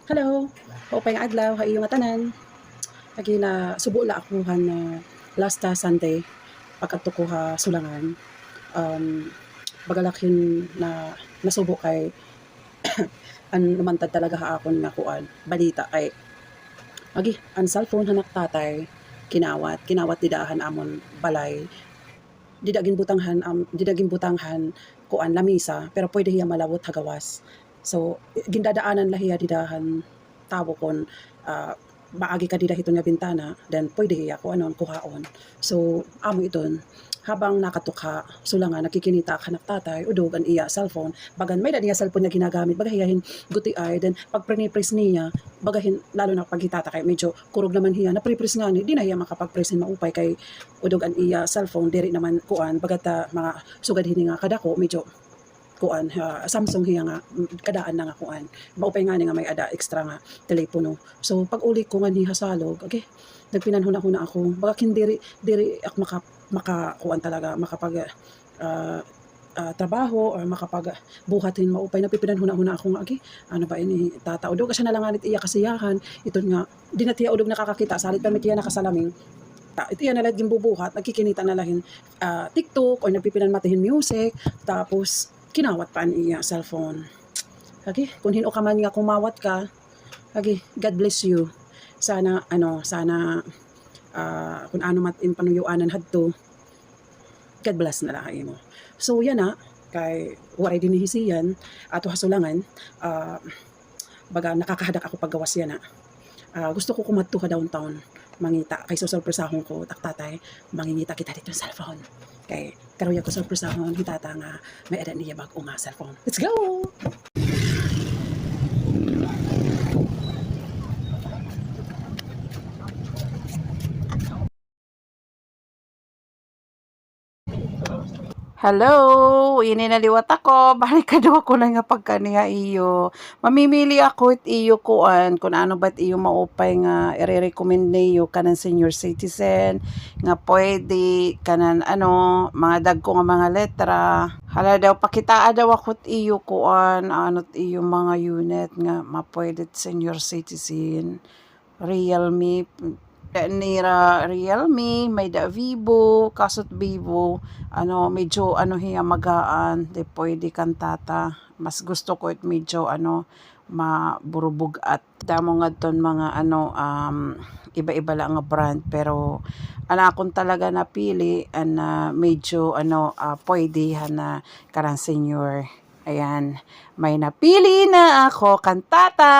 Hello, maupay nga adlaw, hayo nga tanan. Lagi na subo la ako na last Sunday pagkadto ko ha Sulangan. Um, Bagalakin na nasubo kay an lumantad talaga ha akon nga kuan balita kay agi an cellphone hanak tatay kinawat didahan amon balay didagin butanghan kuan lamisa pero pwede hiya malawot hagawas. So gindadaanan lahiya didahan tawo kon maagi ka didahiton nga bintana then pwede hiya ko anon kuhaon. So amo iton habang nakatukha sulangan nakikinita ka tatay udog an iya cellphone bagan may niya cellphone nga ginagamit bagahiyahin guti ay then pag press niya bagahin lalo na pag hitata kay medyo kurog naman hiya na pre-press nga ni di na hiya makapag-press maupay kay udog an iya cellphone diri naman kuan bagata mga sugad hini nga kadako medyo kuan Samsung hiya nga kadaan na nga kuan maupay nga ni nga may ada extra nga telepono. So pag uli ko nga ni hasalog okay nagpinanhuna-huna ako bagakin diri ak maka kuan talaga makapag trabaho or makapag buhatin maupay nagpipinanhuna-huna ako nga agi ano ba ini tata udog siya nalanganit iya kasiyahan iton nga di na tiya udog nakakakita salit pa tiya nakasalaming ito yan nalaging bubuhat nagkikinita na lahin TikTok o nagpipinan matihin music tapos kinawat pa iya cellphone agi kung hino ka man nga kumawat ka agi God bless you sana kung ano mat in panuyuanan hadto God bless na lang mo. So yan na kay waray din hisiyan ato hasulangan baga nakakahadak ako paggawas yan na gusto ko kumadto ka downtown mangita kay susurpresahon ko taktatay mangingita kita dito sa cellphone kay karuya ko surpresahon hitata nga may ada niya bag nga cellphone. Let's go. Hello, ini naliwat ako. Balik ka daw ako na nga pagkaniya iyo. Mamimili ako it iyo kuan kung ano ba't iyo maupay nga i-recommend niyo kanan senior citizen nga pwede kanan ano mga dagko nga mga letra. Hala daw pakitaa daw ako it iyo kuan ano't iyo mga unit nga mapwede senior citizen. Realme nira Realme, may da Vivo, kasot Vivo, ano, medyo ano hiya magaan, de pwede kantata. Mas gusto ko it medyo ano, maburubog at damo nga ton mga ano, iba-iba lang nga brand pero ana akong talaga napili na medyo ano, pwede na karang senior. Ayan, may napili na ako kantata.